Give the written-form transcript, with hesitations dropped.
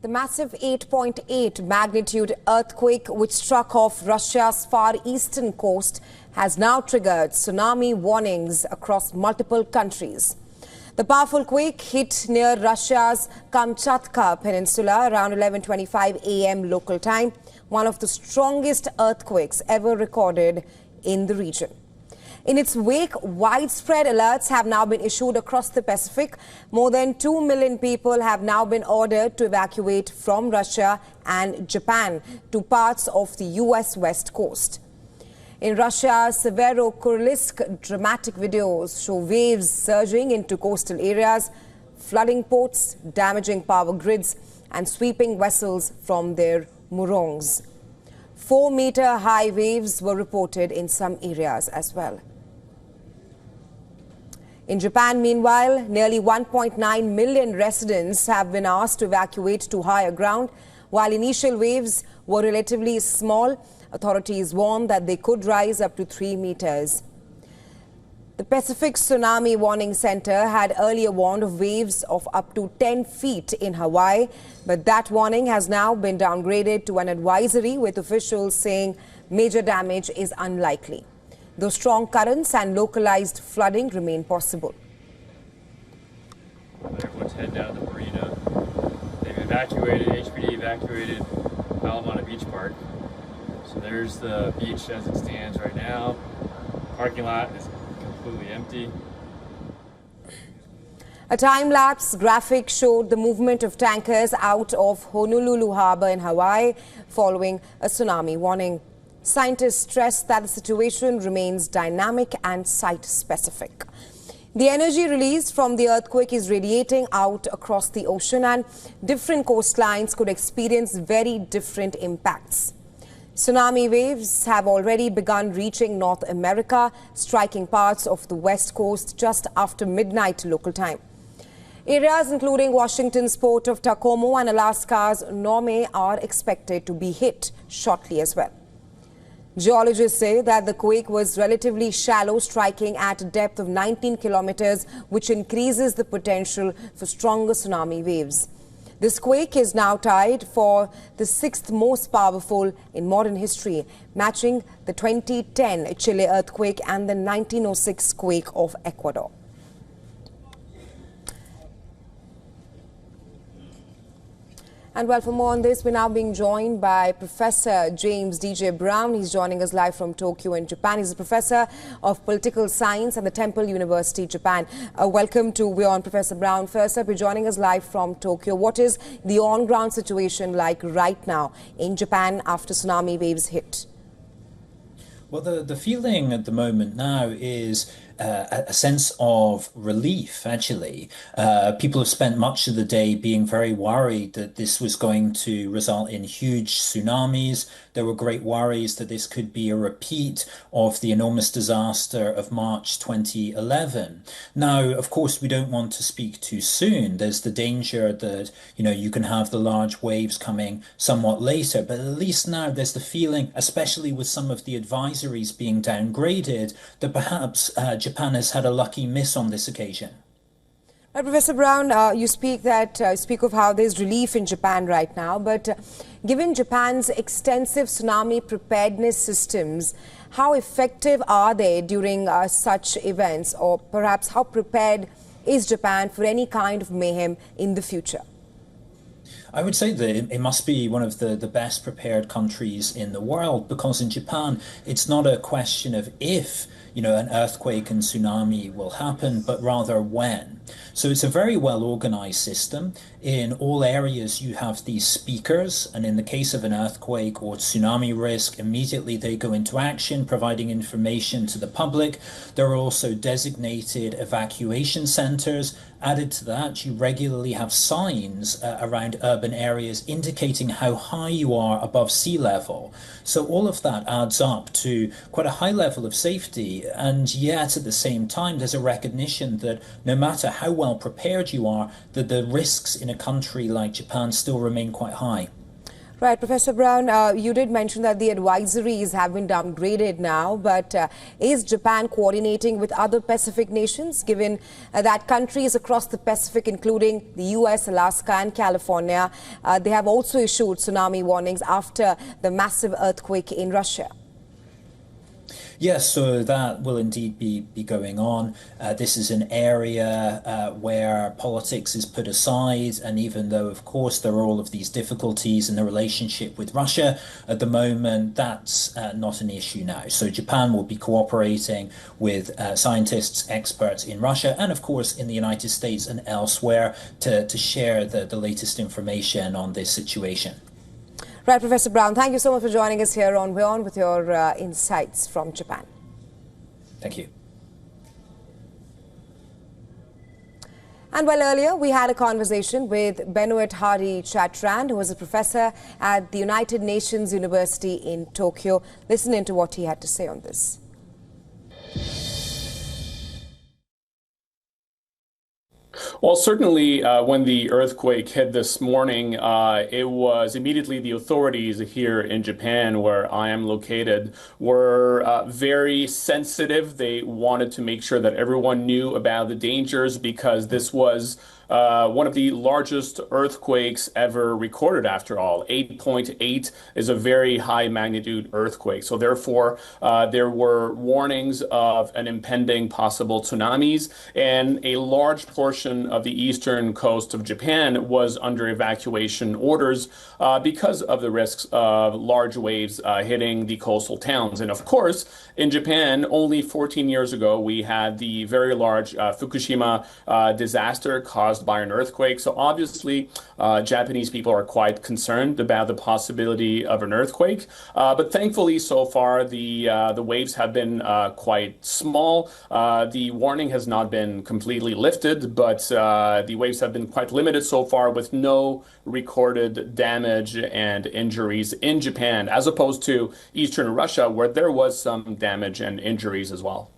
The massive 8.8 magnitude earthquake which struck off Russia's far eastern coast has now triggered tsunami warnings across multiple countries. The powerful quake hit near Russia's Kamchatka Peninsula around 11:25 a.m. local time, one of the strongest earthquakes ever recorded in the region. In its wake, widespread alerts have now been issued across the Pacific. More than 2 million people have now been ordered to evacuate from Russia and Japan to parts of the U.S. West Coast. In Russia, Severokursk, dramatic videos show waves surging into coastal areas, flooding ports, damaging power grids, and sweeping vessels from their moorings. 4-meter high waves were reported in some areas as well. In Japan, meanwhile, nearly 1.9 million residents have been asked to evacuate to higher ground. While initial waves were relatively small, authorities warned that they could rise up to 3 meters. The Pacific Tsunami Warning Center had earlier warned of waves of up to 10 feet in Hawaii, but that warning has now been downgraded to an advisory, with officials saying major damage is unlikely, though strong currents and localized flooding remain possible. Everyone's heading down to the marina. They've evacuated, HPD evacuated Alamana Beach Park. So there's the beach as it stands right now. Parking lot is completely empty. A time-lapse graphic showed the movement of tankers out of Honolulu Harbor in Hawaii following a tsunami warning. Scientists stress that the situation remains dynamic and site-specific. The energy released from the earthquake is radiating out across the ocean, and different coastlines could experience very different impacts. Tsunami waves have already begun reaching North America, striking parts of the west coast just after midnight local time. Areas including Washington's port of Tacoma and Alaska's Nome are expected to be hit shortly as well. Geologists say that the quake was relatively shallow, striking at a depth of 19 kilometers, which increases the potential for stronger tsunami waves. This quake is now tied for the 6th most powerful in modern history, matching the 2010 Chile earthquake and the 1906 quake of Ecuador. And well, for more on this, we're now being joined by Professor James D.J. Brown. He's joining us live from Tokyo in Japan. He's a professor of political science at the Temple University, Japan. Welcome to WION, Professor Brown. First up, you're joining us live from Tokyo. What is the on-ground situation like right now in Japan after tsunami waves hit? Well, the feeling at the moment now is a sense of relief, actually. People have spent much of the day being very worried that this was going to result in huge tsunamis. There were great worries that this could be a repeat of the enormous disaster of March 2011. Now, of course, we don't want to speak too soon. There's the danger that, you can have the large waves coming somewhat later, but at least now there's the feeling, especially with some of the advisories being downgraded, that perhaps Japan has had a lucky miss on this occasion. Professor Brown, you speak of how there's relief in Japan right now, but given Japan's extensive tsunami preparedness systems, how effective are they during such events, or perhaps how prepared is Japan for any kind of mayhem in the future? I would say that it must be one of the best prepared countries in the world, because in Japan, it's not a question of if, an earthquake and tsunami will happen, but rather when. So it's a very well organized system. In all areas, you have these speakers, and in the case of an earthquake or tsunami risk, immediately they go into action, providing information to the public. There are also designated evacuation centers. Added to that, you regularly have signs around urban areas indicating how high you are above sea level. So all of that adds up to quite a high level of safety, and yet at the same time there's a recognition that no matter how well prepared you are, that the risks in a country like Japan still remain quite high. Right, Professor Brown, you did mention that the advisories have been downgraded now, but is Japan coordinating with other Pacific nations, given that countries across the Pacific, including the US, Alaska and California, they have also issued tsunami warnings after the massive earthquake in Russia? Yes, so that will indeed be going on. This is an area where politics is put aside, and even though, of course, there are all of these difficulties in the relationship with Russia at the moment, that's not an issue now. So Japan will be cooperating with scientists, experts in Russia, and of course in the United States and elsewhere to share the latest information on this situation. Right, Professor Brown, thank you so much for joining us here on WION with your insights from Japan. Thank you. And well, earlier we had a conversation with Benoit Hardy Chatrand, who was a professor at the United Nations University in Tokyo. Listen into what he had to say on this. Well, certainly when the earthquake hit this morning, it was immediately the authorities here in Japan, where I am located, were very sensitive. They wanted to make sure that everyone knew about the dangers because this was one of the largest earthquakes ever recorded, after all. 8.8 is a very high magnitude earthquake. So therefore, there were warnings of an impending possible tsunamis, and a large portion of the eastern coast of Japan was under evacuation orders because of the risks of large waves hitting the coastal towns. And of course, in Japan, only 14 years ago, we had the very large Fukushima disaster caused by an earthquake. So obviously, Japanese people are quite concerned about the possibility of an earthquake. But thankfully, so far, the waves have been quite small. The warning has not been completely lifted, but the waves have been quite limited so far, with no recorded damage and injuries in Japan, as opposed to eastern Russia, where there was some damage and injuries as well.